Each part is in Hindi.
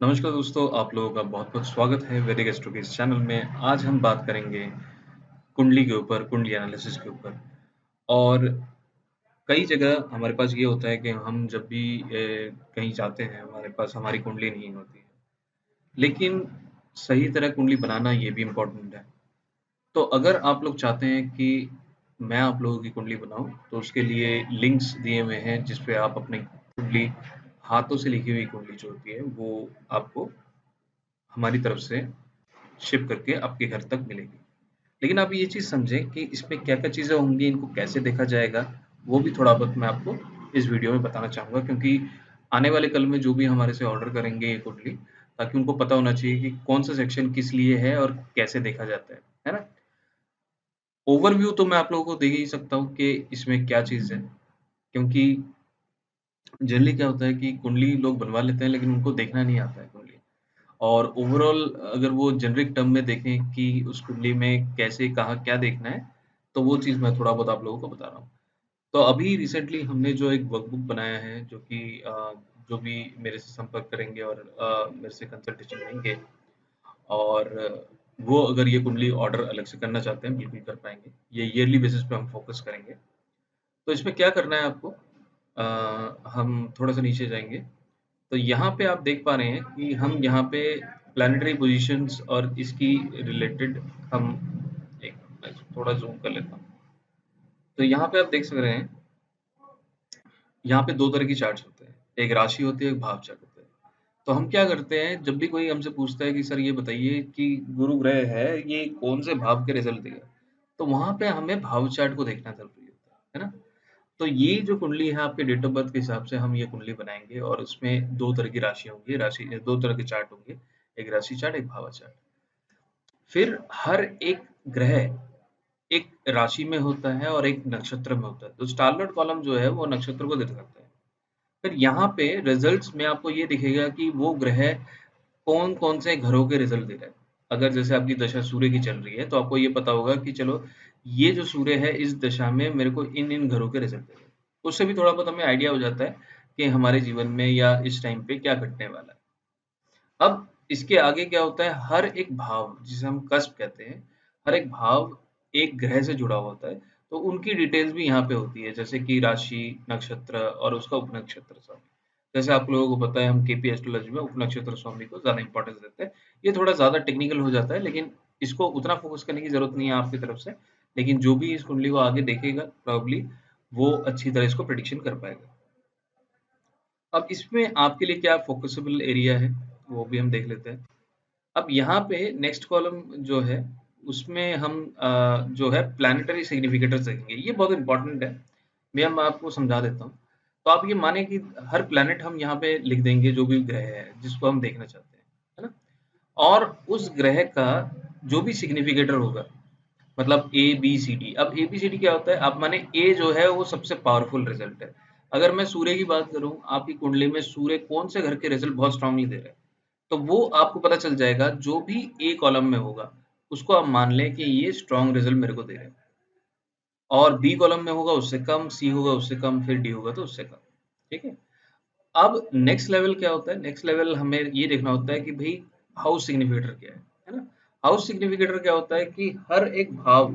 नमस्कार दोस्तों, आप लोगों का बहुत-बहुत स्वागत है वैदिक एस्ट्रो के इस चैनल में। आज हम बात करेंगे कुंडली के ऊपर, कुंडली एनालिसिस के ऊपर। और कई जगह हमारे पास ये होता है कि हम जब भी कहीं जाते हैं, हमारे पास हमारी कुंडली नहीं होती है। लेकिन सही तरह कुंडली बनाना ये भी इम्पोर्टेंट है। तो अगर आप लोग चाहते हैं कि मैं आप लोगों की कुंडली बनाऊँ, तो उसके लिए लिंक्स दिए हुए हैं जिस पे आप अपनी कुंडली, हाथों से लिखी हुई कुंडली जो होती है, वो आपको हमारी तरफ से शिप करके आपके घर तक मिलेगी। लेकिन आप ये चीज़ समझें कि इसमें क्या-क्या चीज़ें होंगी, इनको कैसे देखा जाएगा, वो भी थोड़ा बहुत मैं आपको इस वीडियो में बताना चाहूँगा, क्योंकि आने वाले कल में जो भी हमारे से ऑर्डर करेंगे ये कुंडली, ताकि उनको पता होना चाहिए कि कौन-सा सेक्शन किस लिए है और कैसे देखा जाता है ना? ओवरव्यू तो मैं आप लोगों को दे ही सकता हूँ कि इसमें क्या चीज़ है, क्योंकि जनरली क्या होता है कि कुंडली लोग बनवा लेते हैं, लेकिन उनको देखना नहीं आता है कुंडली। और ओवरऑल अगर वो जेनरिक टर्म में देखें कि उस कुंडली में कैसे, कहाँ, क्या देखना है, तो वो चीज़ मैं थोड़ा बहुत आप लोगों को बता रहा हूँ। तो अभी रिसेंटली हमने जो एक वर्कबुक बनाया है, जो कि जो भी मेरे से संपर्क करेंगे और मेरे से कंसल्टेशन लेंगे, और वो अगर ये कुंडली ऑर्डर अलग से करना चाहते हैं, बिल्कुल कर पाएँगे। ये ईयरली बेसिस पे हम फ़ोकस करेंगे। तो इसमें क्या करना है आपको, हम थोड़ा-सा नीचे जाएँगे, तो यहाँ पे आप देख पा रहे हैं कि हम यहाँ पे प्लैनेटरी पोज़ीशंस और इसकी रिलेटेड हम, एक मैं थोड़ा ज़ूम कर लेता हूँ। तो यहाँ पे आप देख सक रहे हैं, यहाँ पे 2 तरह की चार्ट्स होते हैं। एक राशि होती है, एक भाव चार्ट होता है। तो हम क्या करते हैं, जब भी कोई हमसे पूछता है कि सर ये बताइए कि गुरु ग्रह है, ये कौन से भाव के रिज़ल्ट देगा? तो वहाँ पे हमें भाव चार्ट को देखना ज़रूरी होता है ना? तो ये जो कुंडली है, आपके डेट ऑफ बर्थ के हिसाब से हम ये कुंडली बनाएँगे, और उसमें 2 तरह की राशि होंगी, 2 तरह के चार्ट होंगे, एक राशि चार्ट, एक भाव चार्ट। फिर हर एक ग्रह एक राशि में होता है और एक नक्षत्र में होता है। तो स्टारलॉर्ड कॉलम जो है वो नक्षत्र को दिखाता है। फिर यहाँ पे रिजल्ट्स में आपको ये दिखेगा कि वो ग्रह कौन-कौन से घरों के रिजल्ट दे रहा है। अगर जैसे आपकी दशा सूर्य की चल रही है, तो आपको ये पता होगा कि चलो, ये जो सूर्य है इस दशा में मेरे को इन-इन घरों के रिजल्ट देगा। उससे भी थोड़ा बहुत हमें आइडिया हो जाता है कि हमारे जीवन में या इस टाइम पे क्या घटने वाला है। अब इसके आगे क्या होता है, हर एक भाव जिसे हम कस्प कहते हैं, हर एक भाव एक ग्रह से जुड़ा हुआ होता है, तो उनकी डिटेल्स भी यहाँ पे होती है, जैसे कि राशि, नक्षत्र और उसका उपनक्षत्र स्वामी। जैसे आप लोगों को पता है, हम केपी एस्ट्रोलॉजी में उपनक्षत्र स्वामी को ज़्यादा इम्पोर्टेंस देते हैं। ये थोड़ा ज़्यादा टेक्निकल हो जाता है, लेकिन इसको उतना फ़ोकस करने की ज़रूरत नहीं है आपकी तरफ से। लेकिन जो भी इस कुंडली को आगे देखेगा प्रोबेबली वो अच्छी तरह इसको प्रेडिक्शन कर पाएगा। अब इसमें आपके लिए क्या फ़ोकसेबल एरिया है, वो भी हम देख लेते हैं। अब यहाँ पे नेक्स्ट कॉलम जो है, उसमें हम जो है प्लैनेटरी सिग्निफिकेटर्स देखेंगे। ये बहुत इम्पोर्टेंट है। मैं आपको समझा देता हूँ। तो आप ये माने कि हर प्लैनेट हम यहाँ पे लिख देंगे, जो भी ग्रह है, जिसको हम देखना चाहते हैं, है ना? और उस ग्रह का जो भी सिग्निफिकेटर होगा, मतलब ए, बी, सी, डी। अब ए, बी, सी, डी क्या होता है? आप माने ए जो है वो सबसे पावरफुल रिज़ल्ट है। अगर मैं सूर्य की बात करूँ, आपकी कुंडली में सूर्य कौन से घर के रिज़ल्ट बहुत स्ट्रांगली दे रहा है? तो वो आपको पता चल जाएगा, जो भी ए कॉलम में होगा, उसको आप मान लें कि ये स्ट्रॉन्ग रिज़ल्ट मेरे को दे रहा है। और बी कॉलम में होगा उससे कम, सी होगा उससे कम, फिर डी होगा तो उससे कम। ठीक है? अब नेक्स्ट लेवल क्या होता है? नेक्स्ट लेवल हमें ये देखना होता है कि भई हाउस सिग्निफिकेटर क्या है ना? हाउस सिग्निफिकेटर क्या होता है कि हर एक भाव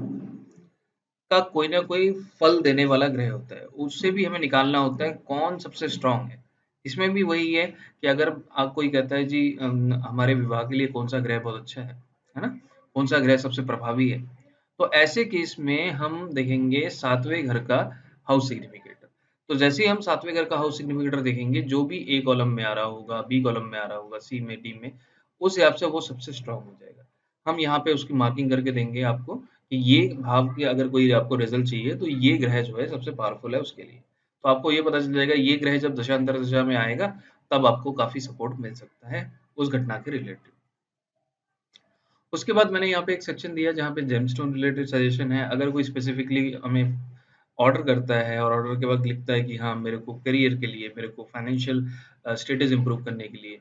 का कोई ना कोई फल देने वाला ग्रह होता है। उससे भी हमें निकालना होता है कौन सबसे स्ट्रॉन्ग है। इसमें भी वही है कि अगर आप कोई कहता है जी, हमारे विवाह के लिए कौन-सा ग्रह बहुत अच्छा है ना? कौन-सा ग्रह सबसे प्रभावी है? तो ऐसे केस में हम देखेंगे 7वें घर का हाउस सिग्निफिकेटर। तो जैसे ही हम 7वें घर का हाउस सिग्निफिकेटर देखेंगे, जो भी ए कॉलम में आ रहा होगा, बी कॉलम में आ रहा होगा, सी में, डी में, उस हिसाब से वो सबसे स्ट्रॉन्ग हो जाएगा। हम यहाँ पे उसकी मार्किंग करके देंगे आपको कि ये भाव की अगर कोई आपको रिज़ल्ट चाहिए, तो ये ग्रह जो है सबसे पावरफुल है उसके लिए। तो आपको ये पता चल जाएगा, ये ग्रह जब दशा अंतर्दशा में आएगा, तब आपको काफ़ी सपोर्ट मिल सकता है उस घटना के रिलेटेड। उसके बाद मैंने यहाँ पे एक सेक्शन दिया जहाँ पे जेमस्टोन रिलेटेड सजेशन है। अगर कोई स्पेसिफिकली हमें ऑर्डर करता है और ऑर्डर के वक़्त लिखता है कि हाँ, मेरे को करियर के लिए, मेरे को फाइनेंशियल स्टेटस इम्प्रूव करने के लिए,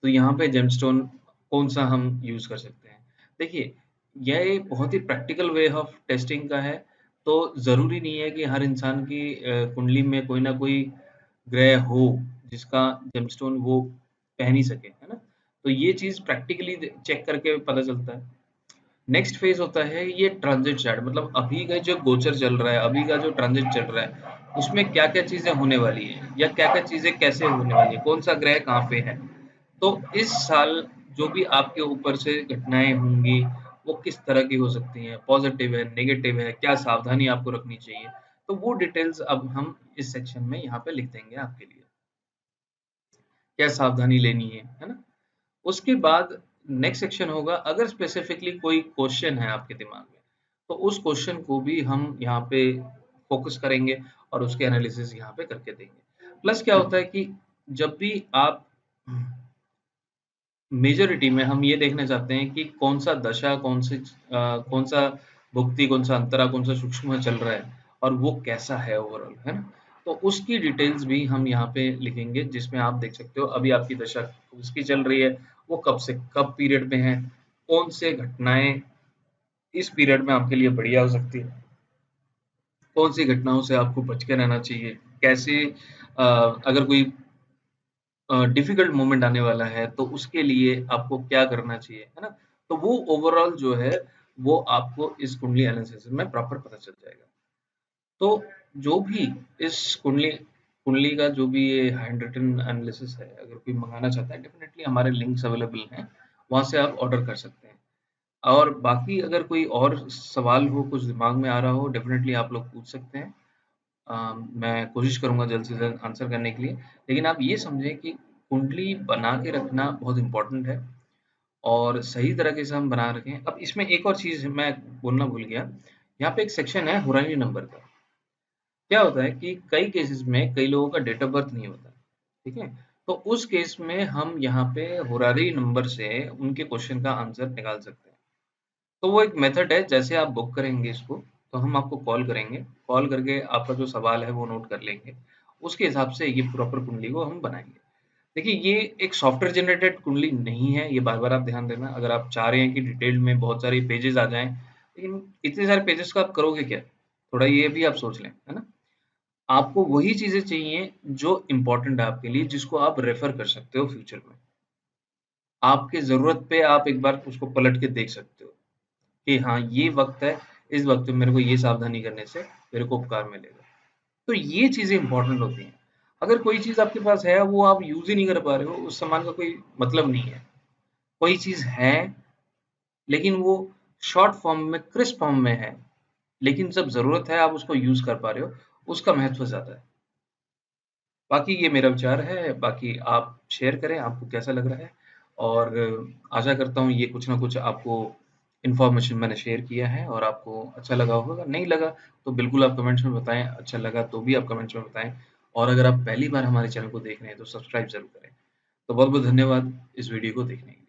तो यहाँ पे जेमस्टोन कौन-सा हम यूज़ कर सकते हैं। देखिए, यह एक बहुत ही प्रैक्टिकल वे ऑफ टेस्टिंग का है, तो ज़रूरी नहीं है कि हर इंसान की कुंडली में कोई ना कोई ग्रह हो, जिसका जेमस्टोन वो पहन ही सके, है ना? तो ये चीज़ प्रैक्टिकली चेक करके पता चलता है। नेक्स्ट फेज होता है ये ट्रांजिट चार्ट, मतलब अभी का जो गोचर चल रहा है, अभी का जो ट्रांजिट चल रहा है, उसमें क्या-क्या चीजें होने वाली है या क्या-क्या चीजें कैसे होने वाली है, कौन सा ग्रह कहाँ पे है। तो इस साल जो भी आपके ऊपर से घटनाएं होंगी वो किस तरह की हो सकती हैं, पॉजिटिव है, नेगेटिव है, क्या सावधानी आपको रखनी चाहिए, तो वो डिटेल्स अब हम इस सेक्शन में यहाँ पे लिख देंगे आपके लिए, क्या सावधानी लेनी है ना। उसके बाद नेक्स्ट सेक्शन होगा, अगर स्पेसिफिकली कोई क्वेश्चन है आपके दिमाग में, तो उस क्वेश्चन को भी हम यहाँ पे फोकस करेंगे और उसके एनालिसिस यहाँ पे करके देंगे। प्लस क्या होता है कि जब भी आप मेजॉरिटी में हम ये देखना चाहते हैं कि कौन सा दशा, कौन सा भुक्ति, कौन सा अंतरा, कौन सा सूक्ष्म चल रहा है और वो कैसा है ओवरऑल, है ना। तो उसकी डिटेल्स भी हम यहाँ पे लिखेंगे, जिसमें आप देख सकते हो अभी आपकी दशा उसकी चल रही है, वो कब से कब पीरियड में है, कौन से घटनाएं इस पीरियड में आपके लिए बढ़िया हो सकती है, कौन सी घटनाओं से आपको बच के रहना चाहिए, कैसे अगर कोई डिफिकल्ट मोमेंट आने वाला है तो उसके लिए आपको क्या करना चाहिए, है ना। तो वो ओवरऑल जो है वो आपको इस कुंडली एनालिसिस में प्रॉपर पता चल जाएगा। तो जो भी इस कुंडली कुंडली का जो भी ये हैंड रिटन एनालिसिस है, अगर कोई मंगाना चाहता है, डेफिनेटली हमारे लिंक्स अवेलेबल हैं, वहां से आप ऑर्डर कर सकते हैं। और बाकी अगर कोई और सवाल हो, कुछ दिमाग में आ रहा हो, डेफिनेटली आप लोग पूछ सकते हैं। मैं कोशिश करूँगा जल्द से जल्द आंसर करने के लिए। लेकिन आप ये समझें कि कुंडली बना के रखना बहुत इम्पोर्टेंट है और सही तरीके से हम बना रखें। अब इसमें एक और चीज़ मैं बोलना भूल गया, यहाँ पे एक सेक्शन है हुराई नंबर का। क्या होता है कि कई केसेस में कई लोगों का डेट ऑफ बर्थ नहीं होता, ठीक है? तो उस केस में हम यहाँ पे हुरारी नंबर से उनके क्वेश्चन का आंसर निकाल सकते हैं। तो वो एक मेथड है, जैसे आप बुक करेंगे इसको, तो हम आपको कॉल करेंगे, कॉल करके आपका जो सवाल है वो नोट कर लेंगे, उसके हिसाब से ये प्रॉपर कुंडली को हम बनाएंगे। देखिए, ये एक सॉफ्टवेयर जनरेटेड कुंडली नहीं है, ये बार बार आप ध्यान देना। अगर आप चाह रहे हैं कि डिटेल में बहुत सारे पेजेस आ जाएं, लेकिन इतने सारे पेजेस का आप करोगे क्या, थोड़ा ये भी आप सोच लें, है ना। आपको वही चीजें चाहिए जो इम्पोर्टेंट है आपके लिए, जिसको आप रेफर कर सकते हो फ्यूचर में, आपके जरूरत पे आप एक बार उसको पलट के देख सकते हो कि हाँ, ये वक़्त है, इस वक़्त में मेरे को ये सावधानी करने से मेरे को उपकार मिलेगा। तो ये चीज़ें इम्पोर्टेंट होती हैं। अगर कोई चीज़ आपके पास है, वो आप यूज़ ही नहीं कर पा रहे हो, उस सामान का कोई मतलब नहीं है। कोई चीज़ है, लेकिन वो शॉर्ट फॉर्म में, क्रिस्प फॉर्म में है, लेकिन जब ज़रूरत है आप उसको यूज़ कर पा रहे हो, उसका महत्व ज़्यादा है। बाकी ये मेरा विचार है, बाकी आप शेयर करें आपको कैसा लग रहा है, और आशा करता हूँ ये कुछ ना कुछ आपको इन्फॉर्मेशन मैंने शेयर किया है और आपको अच्छा लगा होगा। नहीं लगा तो बिल्कुल आप कमेंट्स में बताएँ, अच्छा लगा तो भी आप कमेंट्स में बताएँ, और अगर आप पहली बार हमारे चैनल को देख रहे हैं तो सब्सक्राइब ज़रूर करें। तो बहुत-बहुत धन्यवाद इस वीडियो को देखने के लिए।